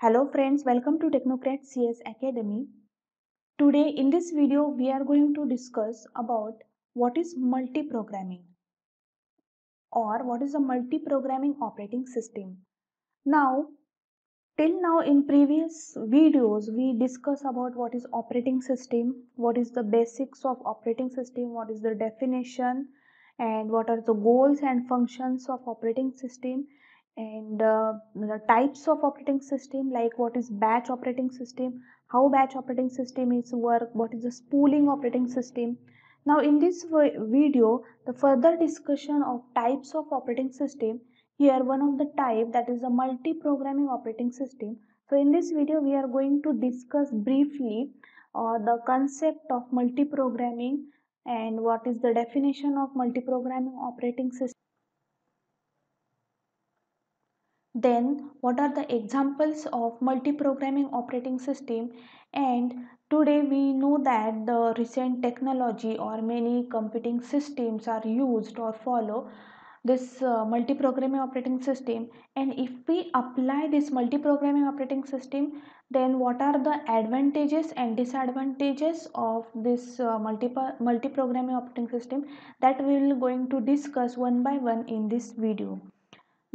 Hello friends, welcome to Technocrat CS Academy. Today in this video we are going to discuss about what is multi-programming or what is a multi-programming operating system. Now, till now in previous videos we discuss about what is operating system, what is the basics of operating system, what is the definition, and what are the goals and functions of operating system, and the types of operating system, like what is batch operating system, how batch operating system is work, what is the spooling operating system. Now in this video the further discussion of types of operating system. Here one of the type, that is a multi-programming operating system. So in this video we are going to discuss briefly the concept of multi-programming and what is the definition of multi-programming operating system. Then what are the examples of multi-programming operating system, and today we know that the recent technology or many computing systems are used or follow this multi-programming operating system, and if we apply this multi-programming operating system, then what are the advantages and disadvantages of this multi-programming operating system, that we will going to discuss one by one in this video.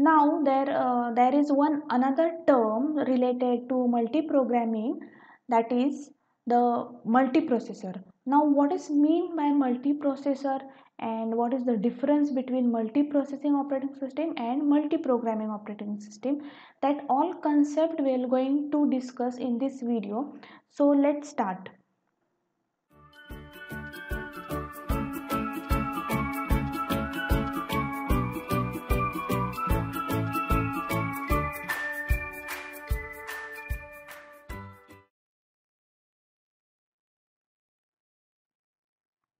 Now there is one another term related to multi-programming, that is the multiprocessor. Now what is mean by multiprocessor and what is the difference between multiprocessing operating system and multi-programming operating system, that all concept we are going to discuss in this video. So let's start.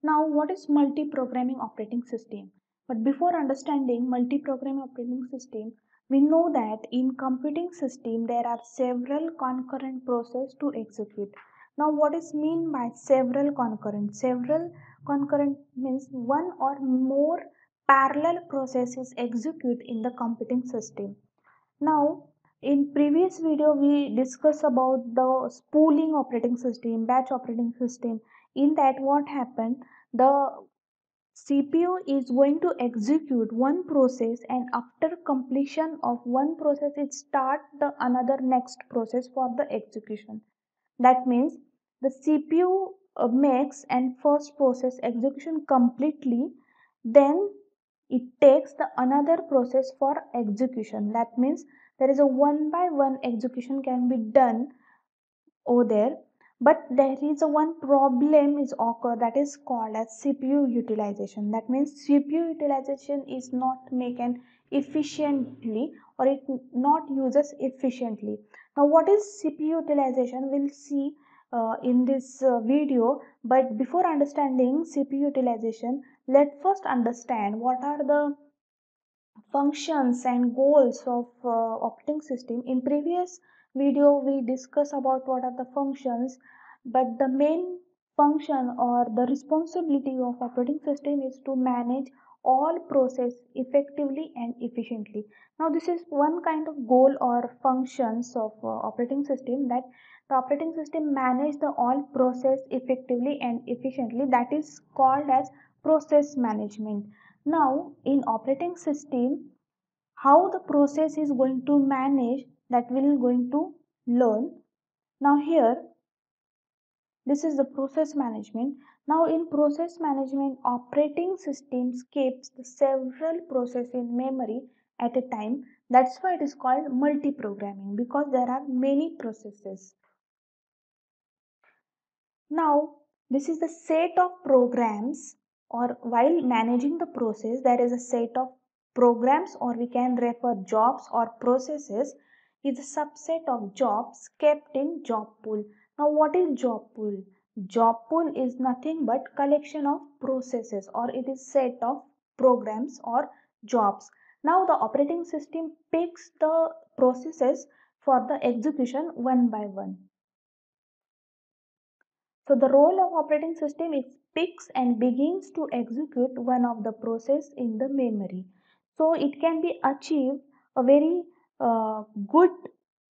Now, what is multi-programming operating system? But before understanding multi-programming operating system, we know that in computing system there are several concurrent processes to execute. Now, what is mean by several concurrent? Several concurrent means one or more parallel processes execute in the computing system. Now, in previous video we discussed about the spooling operating system, batch operating system. In that what happened, the CPU is going to execute one process, and after completion of one process it start the another next process for the execution. That means the CPU makes and first process execution completely, then it takes the another process for execution. That means there is a one by one execution can be done over there, but there is a one problem is occur, that is called as CPU utilization. That means CPU utilization is not taken efficiently, or it not uses efficiently. Now what is CPU utilization, we'll see in this video. But before understanding CPU utilization, let's first understand what are the functions and goals of operating system. In previous video we discussed about what are the functions, but the main function or the responsibility of operating system is to manage all process effectively and efficiently. Now this is one kind of goal or functions of operating system, that the operating system manage the all process effectively and efficiently, that is called as process management. Now in operating system, how the process is going to manage, that we will going to learn. Now here this is the process management. Now in process management, operating systems keeps the several processes in memory at a time. That's why it is called multi-programming, because there are many processes. Now this is the set of programs, or while managing the process there is a set of programs, or we can refer jobs or processes is a subset of jobs kept in job pool. Now, what is job pool? Job pool is nothing but collection of processes, or it is set of programs or jobs. Now, the operating system picks the processes for the execution one by one. So the role of operating system is picks and begins to execute one of the process in the memory. So it can be achieved a very good,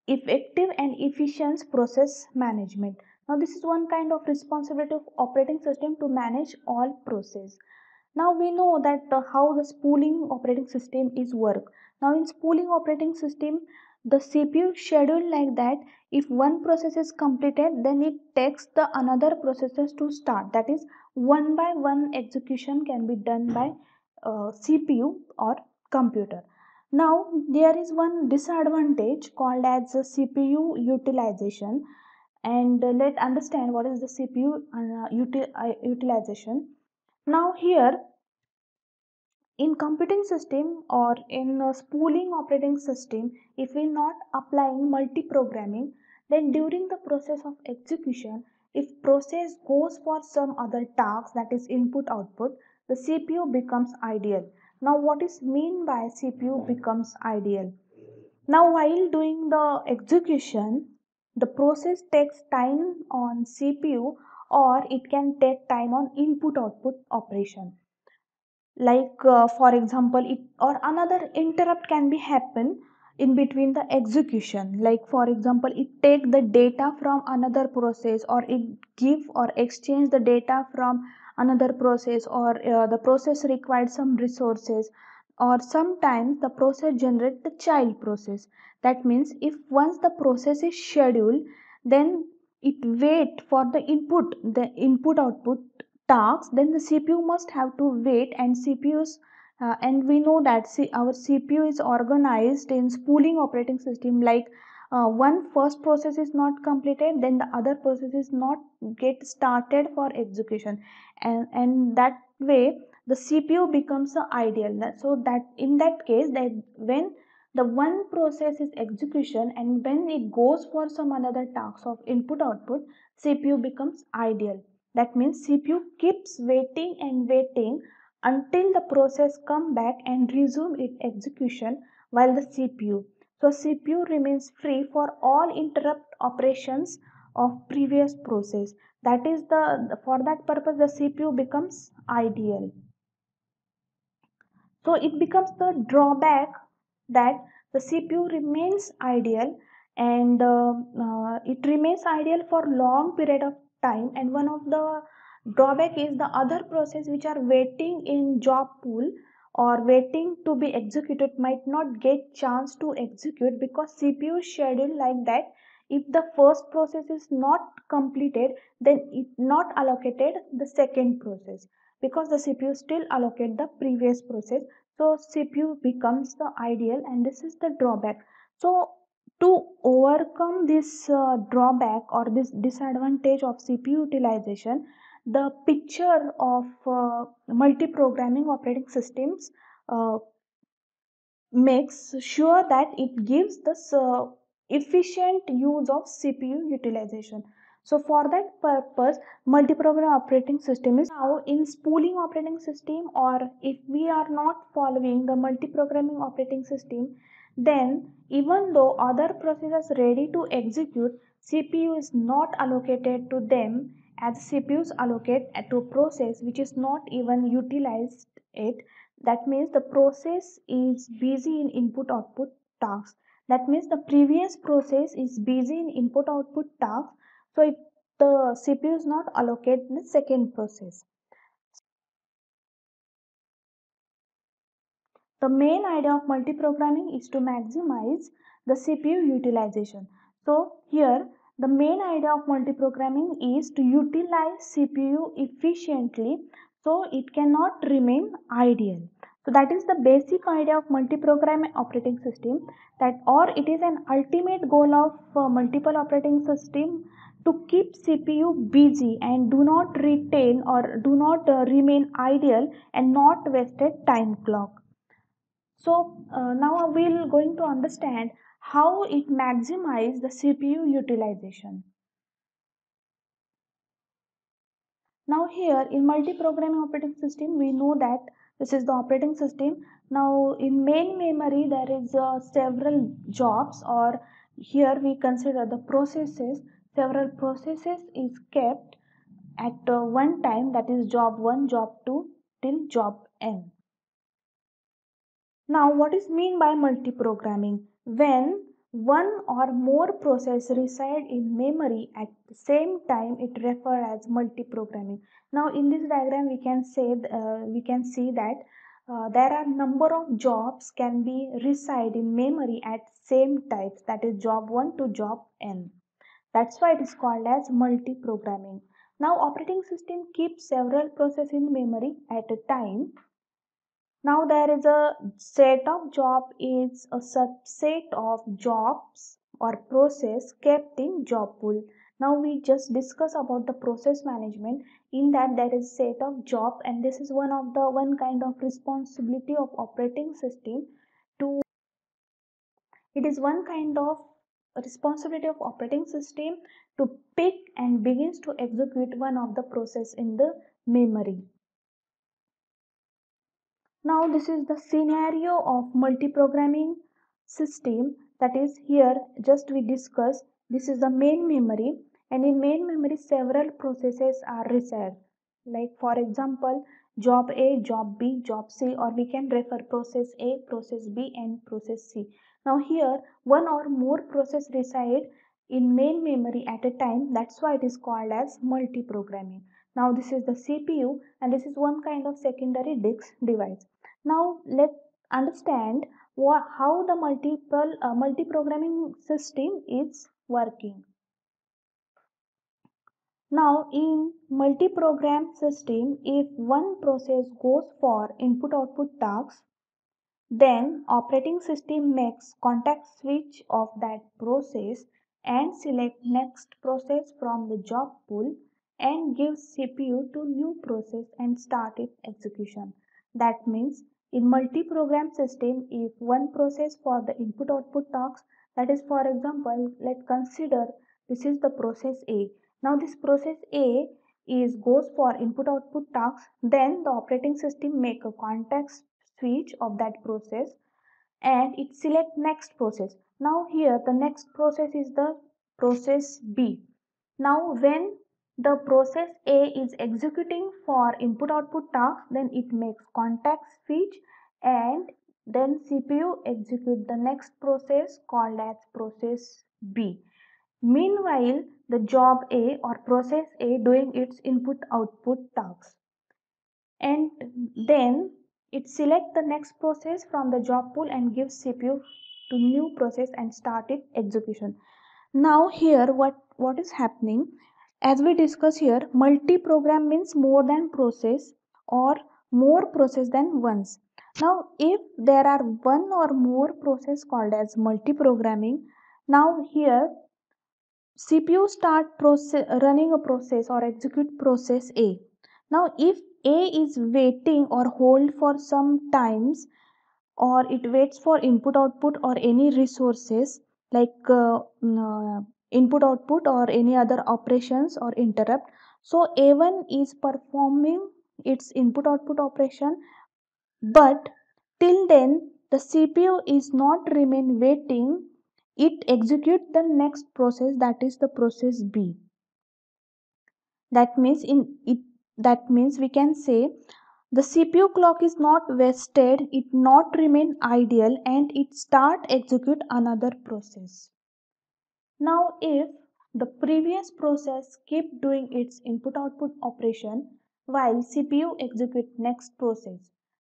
effective and efficient process management. Now this is one kind of responsibility of operating system to manage all process. Now we know that how the spooling operating system is work. Now in spooling operating system, the CPU schedule like that if one process is completed, then it takes the another processes to start. That is one by one execution can be done by CPU or computer. Now there is one disadvantage called as CPU utilization, and let understand what is the CPU utilization. Now here in computing system or in a spooling operating system, if we not applying multi-programming, then during the process of execution, if process goes for some other task, that is input output, the CPU becomes ideal. Now what is mean by CPU becomes ideal? Now while doing the execution, the process takes time on CPU, or it can take time on input output operation. Like for example, it or another interrupt can be happen in between the execution. Like for example, it take the data from another process, or it give or exchange the data from another process, or the process required some resources, or sometimes the process generate the child process. That means if once the process is scheduled, then it wait for the input output tasks, then the CPU must have to wait. And CPUs and we know that our CPU is organized in spooling operating system, like one first process is not completed, then the other process is not get started for execution, and that way the CPU becomes the ideal. So that in that case, that when the one process is execution and when it goes for some another task of input output, CPU becomes ideal. That means CPU keeps waiting and waiting until the process come back and resume its execution while the CPU. So CPU remains free for all interrupt operations of previous process. That is for that purpose the CPU becomes ideal. So it becomes the drawback that the CPU remains ideal, and it remains ideal for long period of time. And one of the drawback is the other process which are waiting in job pool or waiting to be executed might not get chance to execute, because CPU schedule like that. If the first process is not completed, then it not allocated the second process, because the CPU still allocate the previous process. So CPU becomes the ideal, and this is the drawback. So to overcome this drawback or this disadvantage of CPU utilization, the picture of multi-programming operating systems uh, makes sure that it gives this efficient use of CPU utilization. So for that purpose, multi-program operating system is now in spooling operating system, or if we are not following the multi-programming operating system, then even though other processes ready to execute, CPU is not allocated to them, as CPUs allocate to process which is not even utilized it. That means the process is busy in input output tasks. That means the previous process is busy in input output tasks. So the CPU is not allocated the second process. The main idea of multiprogramming is to maximize the CPU utilization. So here the main idea of multiprogramming is to utilize CPU efficiently, so it cannot remain ideal. So that is the basic idea of multiprogram operating system, that or it is an ultimate goal of multiple operating system to keep CPU busy and do not retain or do not remain ideal and not wasted time clock. So now we'll going to understand how it maximize the CPU utilization. Now here in multi-programming operating system, we know that this is the operating system. Now in main memory there is several jobs, or here we consider the processes. Several processes is kept at one time, that is job 1, job 2 till job n. Now, what is mean by multiprogramming? When one or more process reside in memory at the same time, it referred as multiprogramming. Now, in this diagram, we can see that there are number of jobs can be reside in memory at same types, that is job 1 to job n. That's why it is called as multiprogramming. Now, operating system keeps several processes in memory at a time. Now there is a set of job is a subset of jobs or process kept in job pool. Now we just discuss about the process management. In that there is set of job, and this is one kind of responsibility of operating system to it is one kind of responsibility of operating system to pick and begins to execute one of the process in the memory. Now this is the scenario of multiprogramming system, that is here just we discuss this is the main memory, and in main memory several processes are reserved, like for example job A, job B, job C, or we can refer process A, process B and process C. Now here one or more process reside in main memory at a time, that's why it is called as multiprogramming. Now this is the CPU, and this is one kind of secondary disk device. Now let's understand how the multi-programming system is working. Now in multi-program system, if one process goes for input-output tasks, then operating system makes context switch of that process and select next process from the job pool and gives CPU to new process and start its execution. That means in multi-program system, if one process for the input output tasks, that is for example, let's consider this is the process A. Now this process A is goes for input output tasks, then the operating system make a context switch of that process and it select next process. Now here the next process is the process B. Now when the process A is executing for input output task, then it makes context switch and then CPU execute the next process called as process B. Meanwhile, the job A or process A doing its input output tasks, and then it select the next process from the job pool and gives CPU to new process and start its execution. Now here what is happening, as we discuss here, multi-program means more than process or more process than once. Now if there are one or more process called as multi-programming, now here CPU start running a process or execute process A. Now if A is waiting or hold for some times, or it waits for input output or any resources like input output or any other operations or interrupt, so A1 is performing its input output operation, but till then the CPU is not remain waiting, it execute the next process, that is the process B. That means we can say the CPU clock is not wasted, it not remain idle, and it start execute another process. Now if the previous process keep doing its input output operation while CPU execute next process.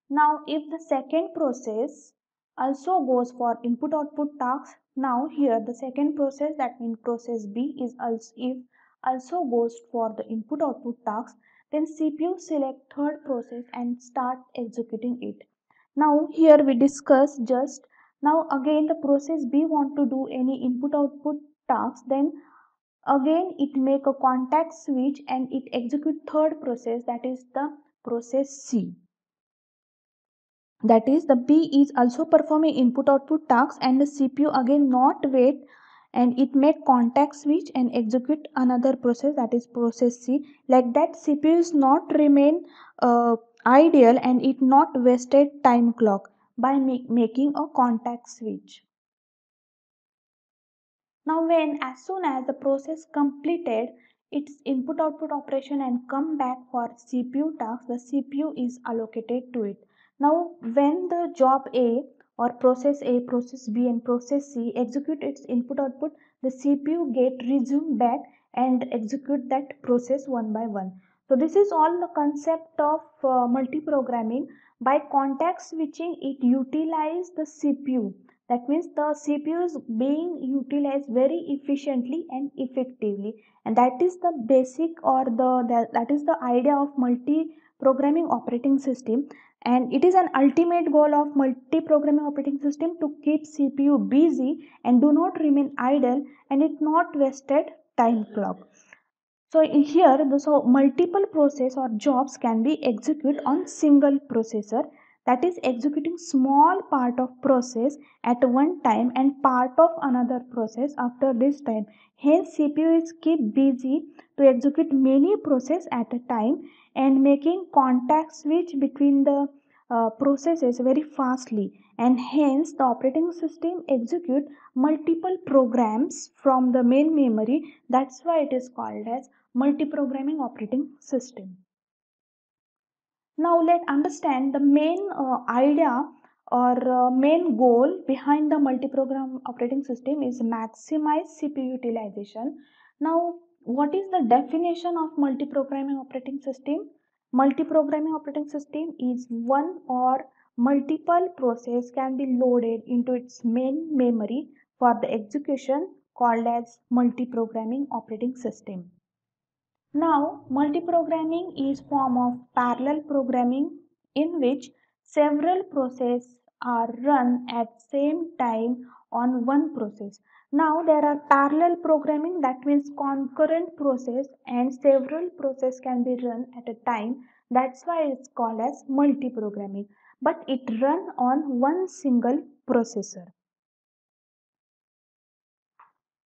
Now if the second process also goes for input output tasks, now here the second process, that means process B, is also goes for the input output tasks, then CPU select third process and start executing it. Now here we discuss just now again the process B want to do any input output task, then again it make a context switch and it execute third process, that is the process C. That is the B is also performing input output tasks and the CPU again not wait and it may context switch and execute another process, that is process C. Like that CPU is not remain ideal and it not wasted time clock by making a context switch. Now when as soon as the process completed its input output operation and come back for CPU task, the CPU is allocated to it. Now when the job A or process A, process B and process C execute its input output, the CPU get resume back and execute that process one by one. So this is all the concept of multiprogramming. By context switching, it utilize the CPU. That means the CPU is being utilized very efficiently and effectively, and that is the basic or that is the idea of multi-programming operating system. And it is an ultimate goal of multi-programming operating system to keep CPU busy and do not remain idle, and it not wasted time clock. So here, so multiple process or jobs can be executed on single processor, that is executing small part of process at one time and part of another process after this time. Hence CPU is keep busy to execute many process at a time and making contact switch between the processes very fastly, and hence the operating system execute multiple programs from the main memory. That's why it is called as multi-programming operating system. Now let's understand the main idea or main goal behind the multi-program operating system is maximize CPU utilization. Now what is the definition of multi-programming operating system? Multi-programming operating system is one or multiple process can be loaded into its main memory for the execution, called as multi-programming operating system. Now, multiprogramming is form of parallel programming in which several processes are run at same time on one process. Now, there are parallel programming, that means concurrent process and several processes can be run at a time. That's why it's called as multiprogramming. But it run on one single processor.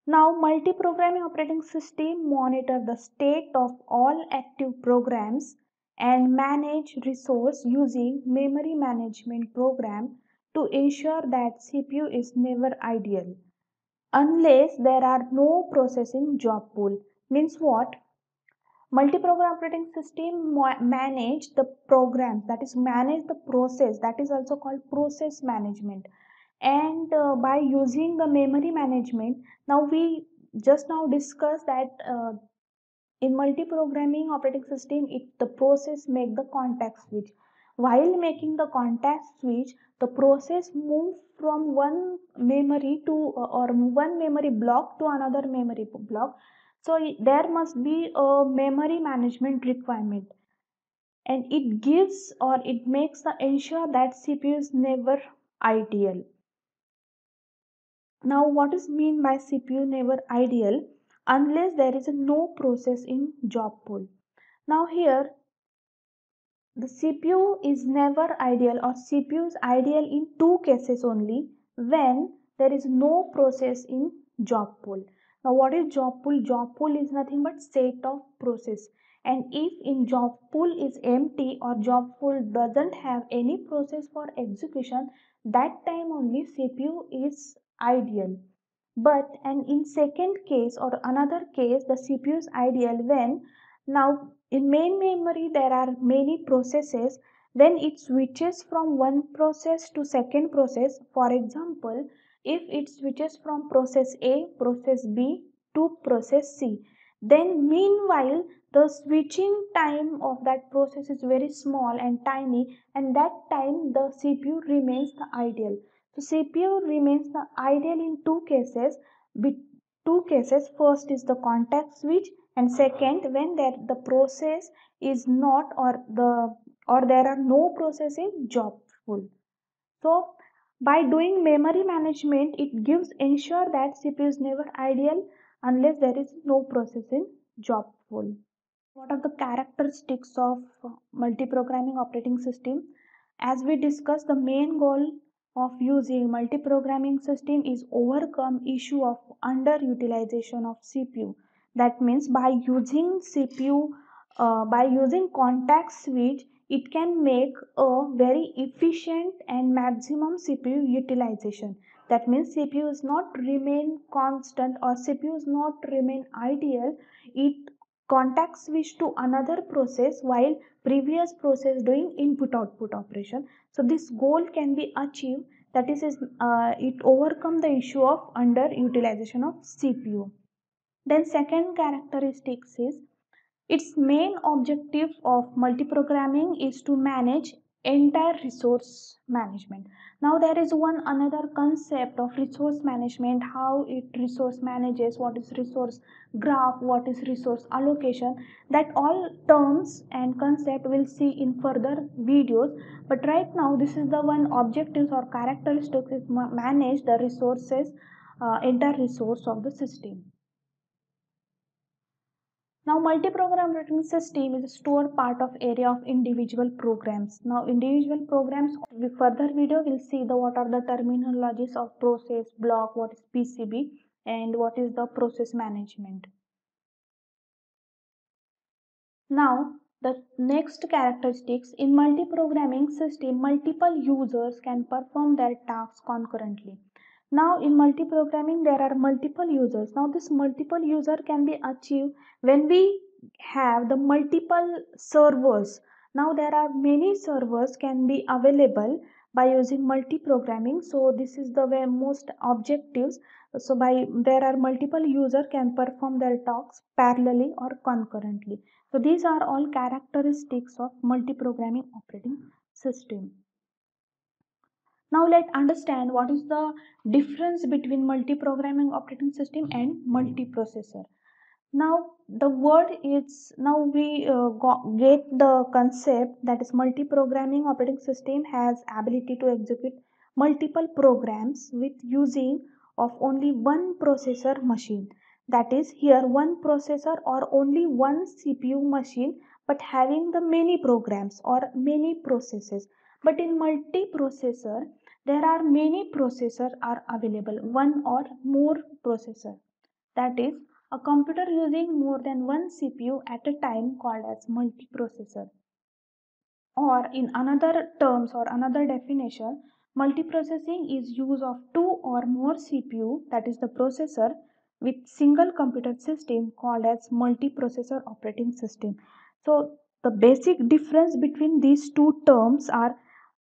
Now, multi-programming operating system monitor the state of all active programs and manage resource using memory management program to ensure that CPU is never idle unless there are no processing job pool. Means what? Multi-program operating system manage the programs, that is manage the process, that is also called process management. And by using the memory management, now we just now discussed that in multi-programming operating system, the process make the context switch. While making the context switch, the process move from one memory to or one memory block to another memory block. So there must be a memory management requirement, and it gives or it makes the ensure that CPU is never ideal. Now, what is mean by CPU never ideal? Unless there is no process in job pool. Now here, the CPU is never ideal or CPU is ideal in two cases only: when there is no process in job pool. Now what is job pool? Job pool is nothing but set of process, and if in job pool is empty or job pool doesn't have any process for execution, that time only CPU is ideal. But and in second case or another case, the CPU is ideal when, now in main memory there are many processes. When it switches from one process to second process, for example, if it switches from process A, process B to process C, then meanwhile the switching time of that process is very small and tiny, and that time the CPU remains the ideal. So CPU remains the ideal in two cases. With two cases, first is the contact switch, and second when there the process is not or there are no process in job pool. So by doing memory management, it gives ensure that CPU is never ideal unless there is no process in job pool. What are the characteristics of multi-programming operating system? As we discussed, the main goal of using multi-programming system is overcome issue of underutilization of CPU. That means by using CPU, by using context switch, it can make a very efficient and maximum CPU utilization. That means CPU is not remain constant or CPU is not remain ideal. It context switch to another process while previous process doing input output operation. So this goal can be achieved, that is it overcome the issue of underutilization of CPU. Then second characteristics is its main objective of multiprogramming is to manage entire resource management. Now there is one another concept of resource management, how it resource manages, what is resource graph, what is resource allocation. That all terms and concept we'll see in further videos. But right now this is the one objectives or characteristics is manage the resources, entire resource of the system. Now, multi-program operating system is a stored part of area of individual programs. Now, individual programs, with further video, we'll see the what are the terminologies of process, block, what is PCB, and what is the process management. Now, the next characteristics in multi-programming system, multiple users can perform their tasks concurrently. Now in multi-programming there are multiple users. Now this multiple user can be achieved when we have the multiple servers. Now there are many servers can be available by using multi-programming. So this is the way most objectives. So by there are multiple user can perform their tasks parallelly or concurrently. So these are all characteristics of multi-programming operating system. Now let's understand what is the difference between multi-programming operating system and multiprocessor. Now the word is, now we get the concept that is multi-programming operating system has ability to execute multiple programs with using of only one processor machine. That is here one processor or only one CPU machine, but having the many programs or many processes. But in multiprocessor there are many processors are available, one or more processor. That is a computer using more than one CPU at a time called as multiprocessor. Or in another terms or another definition, multiprocessing is use of two or more CPU, that is the processor, with single computer system called as multiprocessor operating system. So the basic difference between these two terms are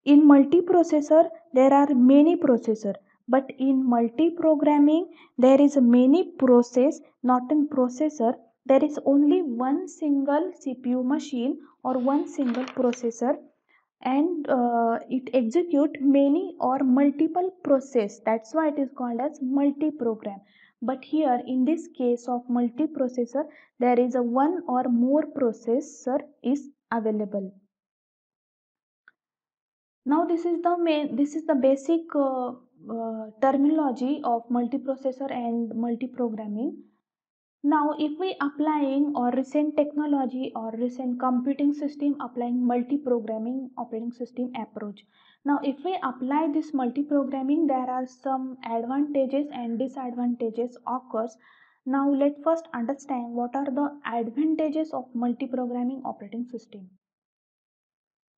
in multiprocessor there are many processor, but in multi-programming there is a many process, not in processor. There is only one single CPU machine or one single processor, and it execute many or multiple process. That's why it is called as multi-program. But here in this case of multiprocessor, there is a one or more processor is available. Now this is the basic terminology of multiprocessor and multiprogramming. Now if we applying or recent technology or recent computing system applying multiprogramming operating system approach. Now if we apply this multiprogramming, there are some advantages and disadvantages occurs. Now let's first understand what are the advantages of multiprogramming operating system.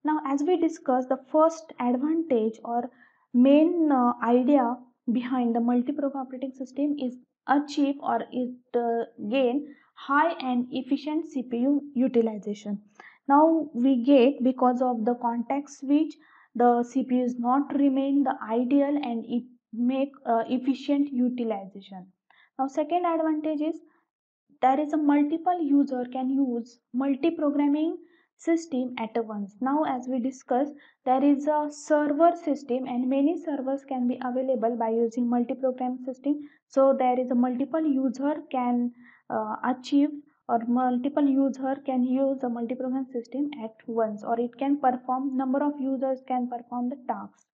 Now, as we discussed, the first advantage or main idea behind the multi-program operating system is achieve or it gain high and efficient CPU utilization. Now we get because of the context switch, the CPU is not remain the ideal and it make efficient utilization. Now second advantage is there is a multiple user can use multi-programming system at once. Now as we discussed, there is a server system and many servers can be available by using multi-program system. So there is a multiple user can achieve or multiple user can use the multi-program system at once, or it can perform number of users can perform the tasks.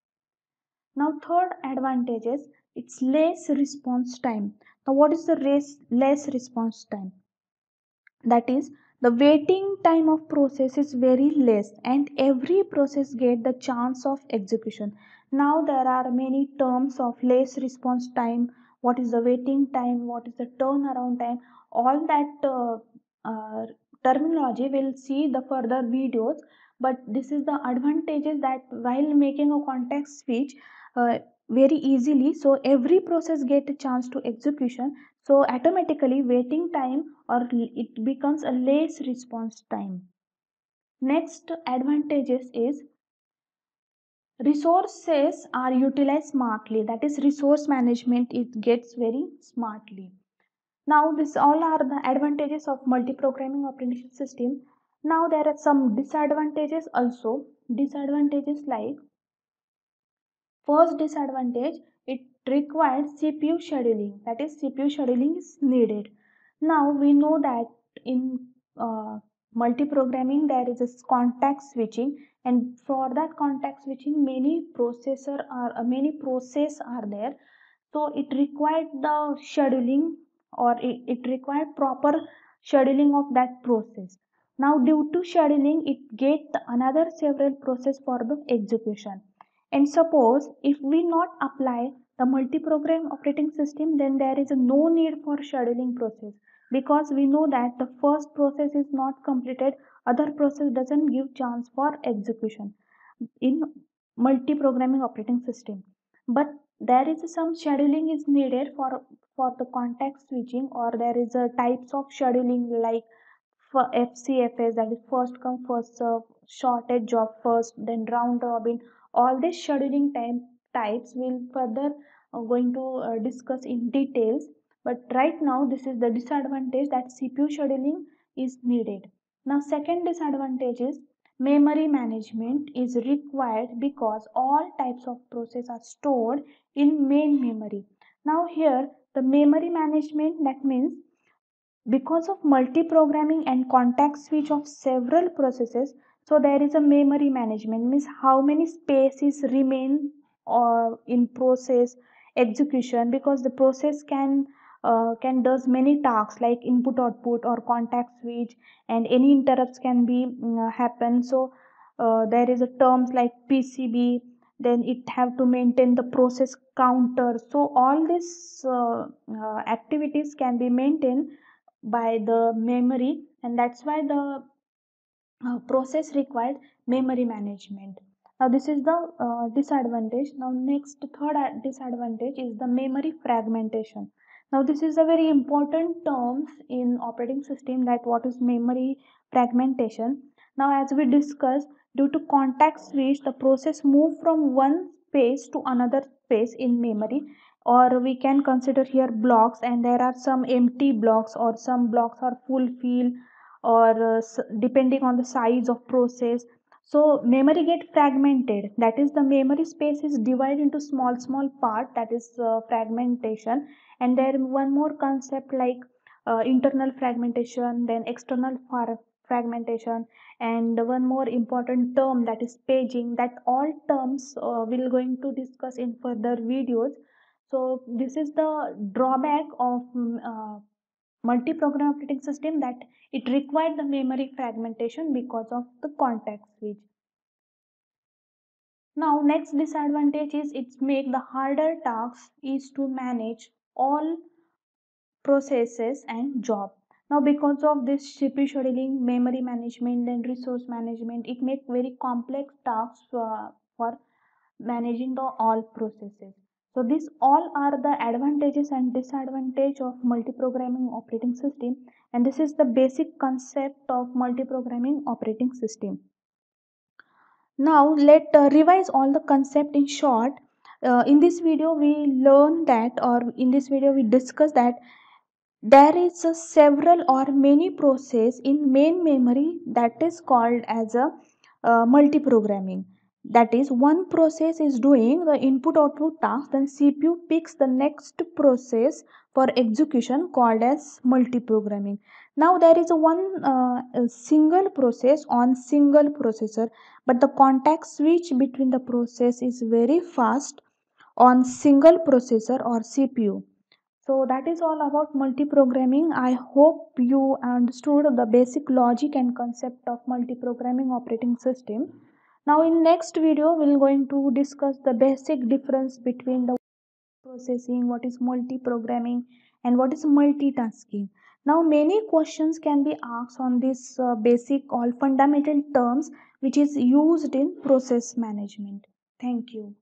Now third advantage is it's less response time. Now what is the less response time? That is the waiting time of process is very less and every process get the chance of execution. Now there are many terms of less response time, what is the waiting time, what is the turnaround time, all that uh, terminology we'll see the further videos. But this is the advantages that while making a context switch very easily, so every process get a chance to execution, so automatically waiting time or it becomes a less response time. Next advantages is resources are utilized smartly, that is resource management, it gets very smartly. Now this all are the advantages of multi-programming operating system. Now there are some disadvantages also. Disadvantages like, first disadvantage, it requires CPU scheduling, that is CPU scheduling is needed. Now we know that in multi-programming there is a context switching, and for that context switching many process are there, so it required the scheduling, or it required proper scheduling of that process. Now due to scheduling it get another several process for the execution. And suppose if we not apply the multi-program operating system, then there is no need for scheduling process, because we know that the first process is not completed, other process doesn't give chance for execution in multi-programming operating system. But there is some scheduling is needed for the context switching, or there is a types of scheduling like for FCFS, that is first come first serve, shortage job first, then round robin. All these scheduling types will further going to discuss in details. But right now this is the disadvantage, that CPU scheduling is needed. Now second disadvantage is memory management is required, because all types of process are stored in main memory. Now here the memory management, that means because of multi-programming and context switch of several processes, so there is a memory management, means how many spaces remain or in process execution, because the process can does many tasks like input output or context switch, and any interrupts can be happen. So there is a terms like PCB, then it have to maintain the process counter, so all these activities can be maintained by the memory, and that's why the process required memory management. Now this is the disadvantage. Now next third disadvantage is the memory fragmentation. Now this is a very important terms in operating system, that what is memory fragmentation. Now as we discussed, due to context switch the process move from one space to another space in memory, or we can consider here blocks, and there are some empty blocks, or some blocks are full fill, or depending on the size of process, so memory get fragmented, that is the memory space is divided into small part, that is fragmentation. And there one more concept like internal fragmentation, then external fragmentation, and one more important term, that is paging, that all terms we'll going to discuss in further videos. So this is the drawback of multi-program operating system, that it required the memory fragmentation because of the context switch. Now next disadvantage is it's make the harder task is to manage all processes and job. Now because of this CPU scheduling, memory management, and resource management, it make very complex tasks for managing the all processes. So these all are the advantages and disadvantage of multi-programming operating system, and this is the basic concept of multi-programming operating system. Now let revise all the concept in short. In this video we learn that, or in this video we discuss that there is a several or many process in main memory, that is called as a multi-programming. That is, one process is doing the input output task, then CPU picks the next process for execution, called as multi-programming. Now there is a single process on single processor, but the context switch between the process is very fast on single processor or CPU. So that is all about multi-programming. I hope you understood the basic logic and concept of multi-programming operating system. Now in next video we're going to discuss the basic difference between the processing, what is multi-programming, and what is multitasking. Now many questions can be asked on this basic or fundamental terms which is used in process management. Thank you.